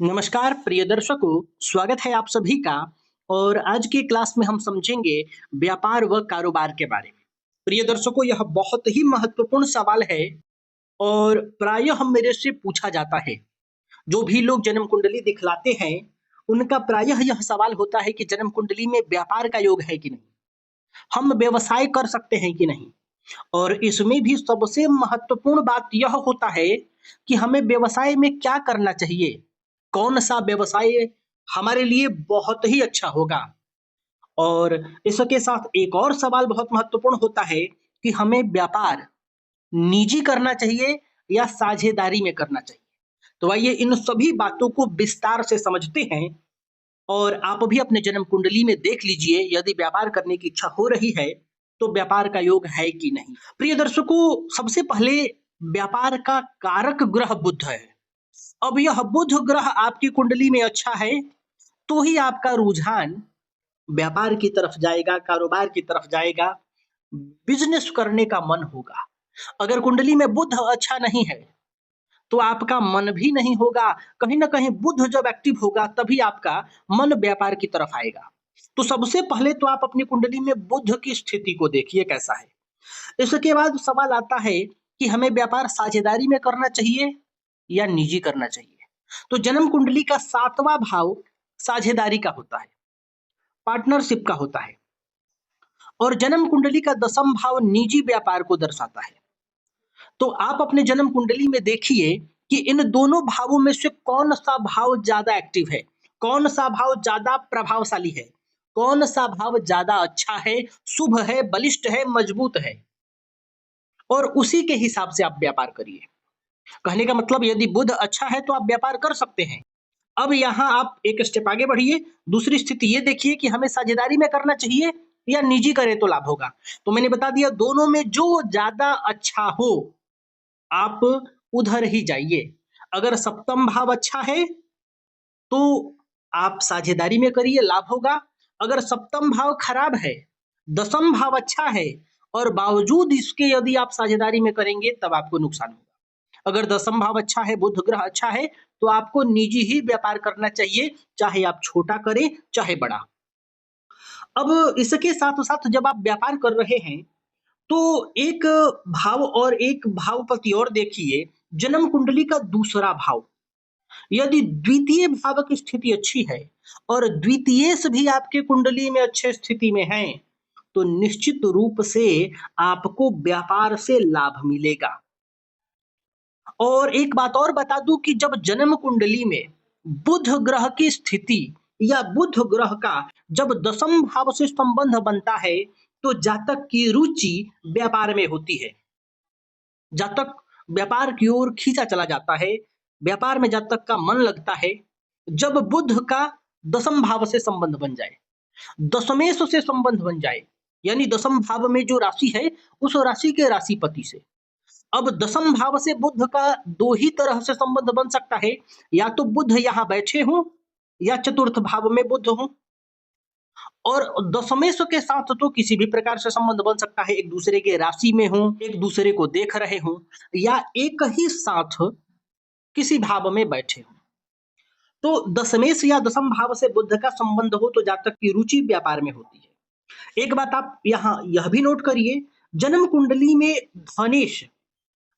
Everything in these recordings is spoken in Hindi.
नमस्कार प्रिय दर्शकों, स्वागत है आप सभी का। और आज की क्लास में हम समझेंगे व्यापार व कारोबार के बारे में। प्रिय दर्शकों, यह बहुत ही महत्वपूर्ण सवाल है और प्रायः हम मेरे से पूछा जाता है। जो भी लोग जन्म कुंडली दिखलाते हैं, उनका प्रायः यह सवाल होता है कि जन्म कुंडली में व्यापार का योग है कि नहीं, हम व्यवसाय कर सकते हैं कि नहीं। और इसमें भी सबसे महत्वपूर्ण बात यह होता है कि हमें व्यवसाय में क्या करना चाहिए, कौन सा व्यवसाय हमारे लिए बहुत ही अच्छा होगा। और इसके साथ एक और सवाल बहुत महत्वपूर्ण होता है कि हमें व्यापार निजी करना चाहिए या साझेदारी में करना चाहिए। तो आइए इन सभी बातों को विस्तार से समझते हैं। और आप भी अपने जन्म कुंडली में देख लीजिए, यदि व्यापार करने की इच्छा हो रही है तो व्यापार का योग है कि नहीं। प्रिय दर्शकों, सबसे पहले व्यापार का कारक ग्रह बुध है। अब यह बुध ग्रह आपकी कुंडली में अच्छा है तो ही आपका रुझान व्यापार की तरफ जाएगा, कारोबार की तरफ जाएगा, बिजनेस करने का मन होगा। अगर कुंडली में बुध अच्छा नहीं है तो आपका मन भी नहीं होगा। कहीं ना कहीं बुध जब एक्टिव होगा तभी आपका मन व्यापार की तरफ आएगा। तो सबसे पहले तो आप अपनी कुंडली में बुध की स्थिति को देखिए कैसा है। इसके बाद सवाल आता है कि हमें व्यापार साझेदारी में करना चाहिए या निजी करना चाहिए। तो जन्म कुंडली का 7वां भाव साझेदारी का होता है, पार्टनरशिप का होता है। और जन्म कुंडली का 10वां भाव निजी व्यापार को दर्शाता है। तो आप अपने जन्म कुंडली में देखिए कि इन दोनों भावों में से कौन सा भाव ज्यादा एक्टिव है, कौन सा भाव ज्यादा प्रभावशाली है, कौन सा भाव ज्यादा अच्छा है, शुभ है, बलिष्ठ है, मजबूत है। और उसी के हिसाब से आप व्यापार करिए। कहने का मतलब, यदि बुध अच्छा है तो आप व्यापार कर सकते हैं। अब यहाँ आप एक स्टेप आगे बढ़िए। दूसरी स्थिति ये देखिए कि हमें साझेदारी में करना चाहिए या निजी करें तो लाभ होगा। तो मैंने बता दिया, दोनों में जो ज्यादा अच्छा हो आप उधर ही जाइए। अगर सप्तम भाव अच्छा है तो आप साझेदारी में करिए, लाभ होगा। अगर सप्तम भाव खराब है, दसम भाव अच्छा है और बावजूद इसके यदि आप साझेदारी में करेंगे तब आपको नुकसान होगा। अगर दसम भाव अच्छा है, बुध ग्रह अच्छा है, तो आपको निजी ही व्यापार करना चाहिए, चाहे आप छोटा करें चाहे बड़ा। अब इसके साथ साथ जब आप व्यापार कर रहे हैं तो एक भाव और एक भावपति और देखिए, जन्म कुंडली का दूसरा भाव। यदि द्वितीय भाव की स्थिति अच्छी है और द्वितीयेश भी आपके कुंडली में अच्छे स्थिति में है तो निश्चित रूप से आपको व्यापार से लाभ मिलेगा। और एक बात और बता दूं कि जब जन्म कुंडली में बुध ग्रह की स्थिति या बुध ग्रह का जब दसम भाव से संबंध बनता है तो जातक की रुचि व्यापार में होती है। जातक व्यापार की ओर खींचा चला जाता है, व्यापार में जातक का मन लगता है जब बुध का दसम भाव से संबंध बन जाए, दशमेश से संबंध बन जाए। यानी दसम भाव में जो राशि है उस राशि के राशिपति से। अब दसम भाव से बुध का दो ही तरह से संबंध बन सकता है, या तो बुध यहां बैठे हों या चतुर्थ भाव में बुध हो। और दशमेश के साथ तो किसी भी प्रकार से संबंध बन सकता है, एक दूसरे के राशि में हो, एक दूसरे को देख रहे हो, या एक ही साथ किसी भाव में बैठे हो। तो दशमेश या दसम भाव से बुध का संबंध हो तो जातक की रुचि व्यापार में होती है। एक बात आप यहाँ यह भी नोट करिए, जन्म कुंडली में धनेश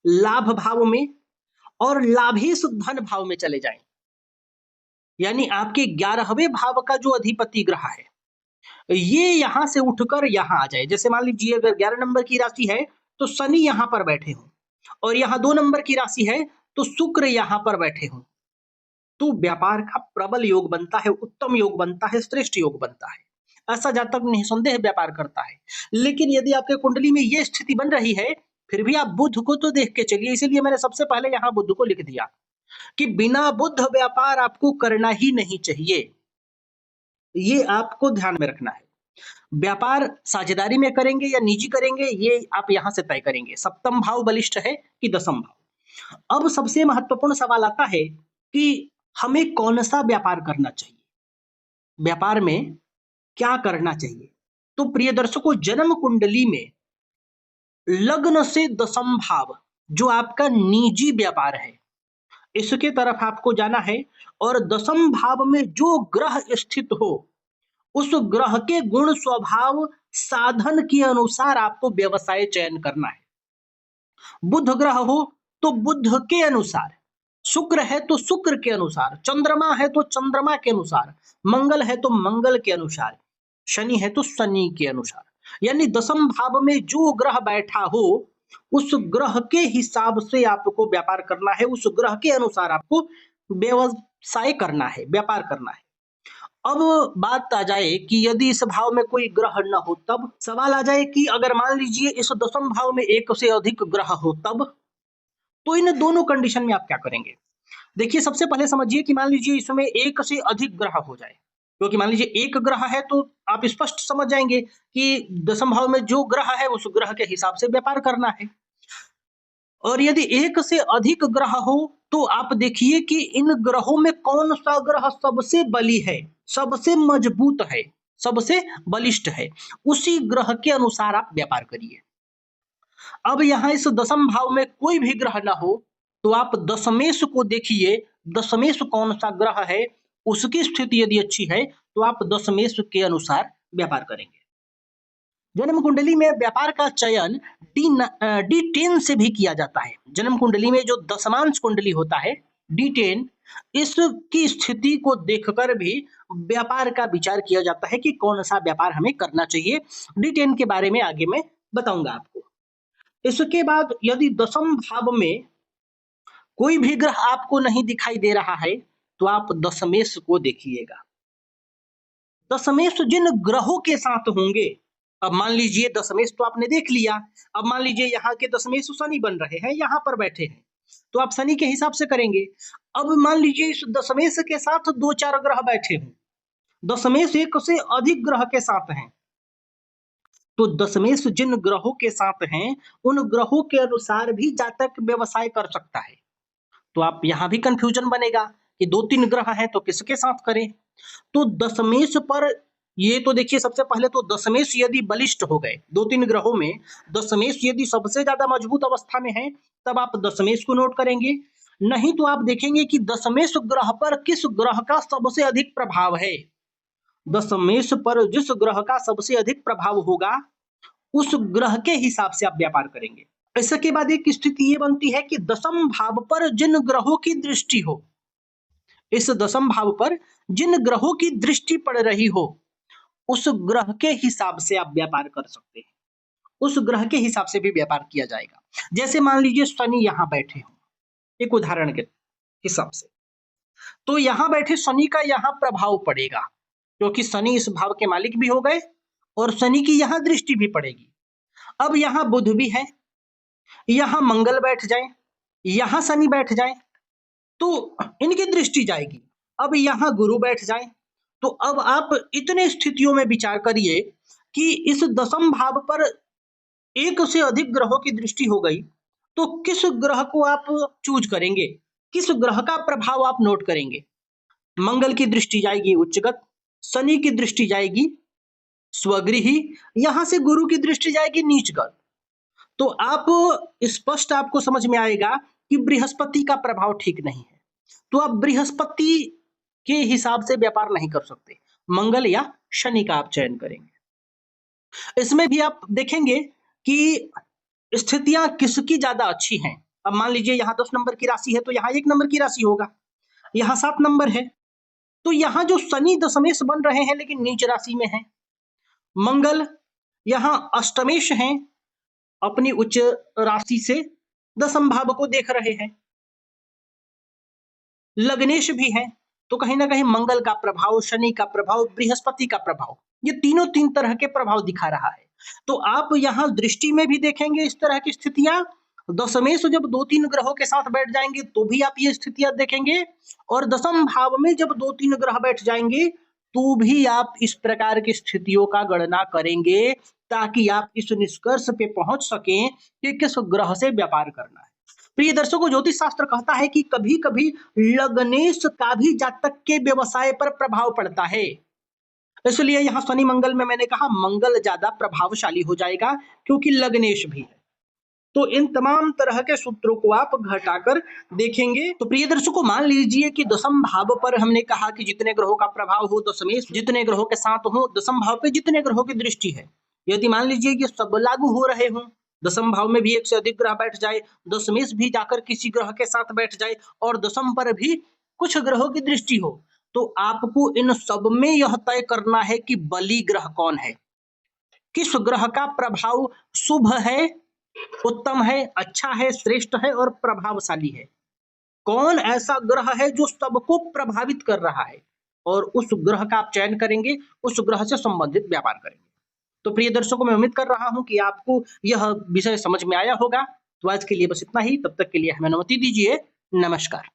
लाभ भाव में और लाभेश धन भाव में चले जाएं, यानी आपके 11वें भाव का जो अधिपति ग्रह है ये यहां से उठकर यहां आ जाए। जैसे मान लीजिए अगर 11 नंबर की राशि है तो शनि यहां पर बैठे हो, और यहाँ 2 नंबर की राशि है तो शुक्र यहां पर बैठे हो, तो व्यापार का प्रबल योग बनता है, उत्तम योग बनता है, श्रेष्ठ योग बनता है। ऐसा जातक निसंदेह व्यापार करता है। लेकिन यदि आपके कुंडली में ये स्थिति बन रही है, फिर भी आप बुध को तो देख के चलिए। इसीलिए मैंने सबसे पहले यहाँ बुध को लिख दिया कि बिना बुध व्यापार आपको करना ही नहीं चाहिए। ये आपको ध्यान में रखना है। व्यापार साझेदारी में करेंगे या निजी करेंगे, ये आप यहां से तय करेंगे। सप्तम भाव बलिष्ठ है कि दसम भाव। अब सबसे महत्वपूर्ण सवाल आता है कि हमें कौन सा व्यापार करना चाहिए, व्यापार में क्या करना चाहिए। तो प्रिय दर्शकों, जन्म कुंडली में लग्न से दसम भाव जो आपका निजी व्यापार है, इसके तरफ आपको जाना है और दसम भाव में जो ग्रह स्थित हो उस ग्रह के गुण स्वभाव साधन के अनुसार आपको व्यवसाय चयन करना है। बुध ग्रह हो तो बुध के अनुसार, शुक्र है तो शुक्र के अनुसार, चंद्रमा है तो चंद्रमा के अनुसार, मंगल है तो मंगल के अनुसार, शनि है तो शनि के अनुसार। यानी दसम भाव में जो ग्रह बैठा हो उस ग्रह के हिसाब से आपको व्यापार करना है, उस ग्रह के अनुसार आपको व्यवसाय करना है, व्यापार करना है। अब बात आ जाए कि यदि इस भाव में कोई ग्रह न हो, तब सवाल आ जाए कि अगर मान लीजिए इस दसम भाव में एक से अधिक ग्रह हो, तब तो इन दोनों कंडीशन में आप क्या करेंगे? देखिए, सबसे पहले समझिए कि मान लीजिए इसमें एक से अधिक ग्रह हो जाए, क्योंकि मान लीजिए एक ग्रह है तो आप स्पष्ट समझ जाएंगे कि दसम भाव में जो ग्रह है उस ग्रह के हिसाब से व्यापार करना है। और यदि एक से अधिक ग्रह हो तो आप देखिए कि इन ग्रहों में कौन सा ग्रह सबसे बली है, सबसे मजबूत है, सबसे बलिष्ठ है, उसी ग्रह के अनुसार आप व्यापार करिए। अब यहाँ इस दसम भाव में कोई भी ग्रह ना हो तो आप दशमेश को देखिए, दशमेश कौन सा ग्रह है, उसकी स्थिति यदि अच्छी है तो आप दशमेश के अनुसार व्यापार करेंगे। जन्म कुंडली में व्यापार का चयन D10 से भी किया जाता है। जन्म कुंडली में जो दशमांश कुंडली होता है D10, इसकी स्थिति को देखकर भी व्यापार का विचार किया जाता है कि कौन सा व्यापार हमें करना चाहिए। D10 के बारे में आगे मैं बताऊंगा आपको। इसके बाद यदि दसम भाव में कोई भी ग्रह आपको नहीं दिखाई दे रहा है तो आप दशमेश को देखिएगा। दशमेश जिन ग्रहों के साथ होंगे, अब मान लीजिए दशमेश तो आपने देख लिया, अब मान लीजिए यहाँ के दशमेश शनि बन रहे हैं, यहाँ पर बैठे हैं, तो आप शनि के हिसाब से करेंगे। अब मान लीजिए इस दशमेश के साथ 2-4 ग्रह बैठे हों, दशमेश एक से अधिक ग्रह के साथ हैं, तो दशमेश जिन ग्रहों के साथ हैं उन ग्रहों के अनुसार भी जातक व्यवसाय कर सकता है। तो आप यहाँ भी कंफ्यूजन बनेगा कि 2-3 ग्रह हैं तो किसके साथ करें। तो दशमेश पर ये तो देखिए, सबसे पहले तो दशमेश यदि बलिष्ठ हो गए, 2-3 ग्रहों में दशमेश यदि सबसे ज्यादा मजबूत अवस्था में है तब आप दशमेश को नोट करेंगे। नहीं तो आप देखेंगे कि दशमेश ग्रह पर किस ग्रह का सबसे अधिक प्रभाव है। दशमेश पर जिस ग्रह का सबसे अधिक प्रभाव होगा उस ग्रह के हिसाब से आप व्यापार करेंगे। इसके बाद एक स्थिति ये बनती है कि दसम भाव पर जिन ग्रहों की दृष्टि हो, इस दसम भाव पर जिन ग्रहों की दृष्टि पड़ रही हो उस ग्रह के हिसाब से आप व्यापार कर सकते हैं, उस ग्रह के हिसाब से भी व्यापार किया जाएगा। जैसे मान लीजिए शनि यहाँ बैठे हो, एक उदाहरण के हिसाब से, तो यहाँ बैठे शनि का यहाँ प्रभाव पड़ेगा, क्योंकि शनि इस भाव के मालिक भी हो गए और शनि की यहाँ दृष्टि भी पड़ेगी। अब यहाँ बुध भी है, यहाँ मंगल बैठ जाए, यहाँ शनि बैठ जाए तो इनकी दृष्टि जाएगी। अब यहाँ गुरु बैठ जाए, तो अब आप इतने स्थितियों में विचार करिए कि इस दसम भाव पर एक से अधिक ग्रहों की दृष्टि हो गई तो किस ग्रह को आप चूज करेंगे, किस ग्रह का प्रभाव आप नोट करेंगे। मंगल की दृष्टि जाएगी उच्चगत, शनि की दृष्टि जाएगी स्वगृही, यहां से गुरु की दृष्टि जाएगी नीचगत। तो आप स्पष्ट आपको समझ में आएगा कि बृहस्पति का प्रभाव ठीक नहीं है, तो आप बृहस्पति के हिसाब से व्यापार नहीं कर सकते, मंगल या शनि का आप चयन करेंगे। इसमें भी आप देखेंगे कि स्थितियां किसकी ज्यादा अच्छी हैं। अब मान लीजिए यहाँ 10 नंबर की राशि है तो यहाँ 1 नंबर की राशि होगा, यहाँ 7 नंबर है तो यहाँ जो शनि दशमेश बन रहे हैं लेकिन नीच राशि में है, मंगल यहाँ अष्टमेश हैं, अपनी उच्च राशि से दसम भाव को देख रहे हैं, लग्नेश भी है, तो कहीं ना कहीं मंगल का प्रभाव, शनि का प्रभाव, बृहस्पति का प्रभाव, ये तीनों 3 तरह के प्रभाव दिखा रहा है। तो आप यहाँ दृष्टि में भी देखेंगे इस तरह की स्थितियां, दशमेश जब 2-3 ग्रहों के साथ बैठ जाएंगे तो भी आप ये स्थितियां देखेंगे, और दसम भाव में जब 2-3 ग्रह बैठ जाएंगे तो भी आप इस प्रकार की स्थितियों का गणना करेंगे, ताकि आप इस निष्कर्ष पे पहुंच सकें कि किस ग्रह से व्यापार करना है। प्रिय दर्शकों, ज्योतिष शास्त्र कहता है कि कभी कभी लग्नेश का भी जातक के व्यवसाय पर प्रभाव पड़ता है, इसलिए यहाँ शनि मंगल में मैंने कहा मंगल ज्यादा प्रभावशाली हो जाएगा क्योंकि लग्नेश भी है। तो इन तमाम तरह के सूत्रों को आप घटाकर देखेंगे। तो प्रिय दर्शकों, मान लीजिए कि दशम भाव पर हमने कहा कि जितने ग्रहों का प्रभाव हो दशमेश जितने ग्रहों के साथ हो, दशम भाव पे जितने ग्रहों की दृष्टि है, यदि मान लीजिए ये सब लागू हो रहे हों, दशम भाव में भी एक से अधिक ग्रह बैठ जाए, दशमेश भी जाकर किसी ग्रह के साथ बैठ जाए और दशम पर भी कुछ ग्रहों की दृष्टि हो, तो आपको इन सब में यह तय करना है कि बली ग्रह कौन है, किस ग्रह का प्रभाव शुभ है, उत्तम है, अच्छा है, श्रेष्ठ है और प्रभावशाली है। कौन ऐसा ग्रह है जो सबको प्रभावित कर रहा है, और उस ग्रह का आप चयन करेंगे, उस ग्रह से संबंधित व्यापार करेंगे। तो प्रिय दर्शकों, मैं उम्मीद कर रहा हूं कि आपको यह विषय समझ में आया होगा। तो आज के लिए बस इतना ही, तब तक के लिए हमें अनुमति दीजिए। नमस्कार।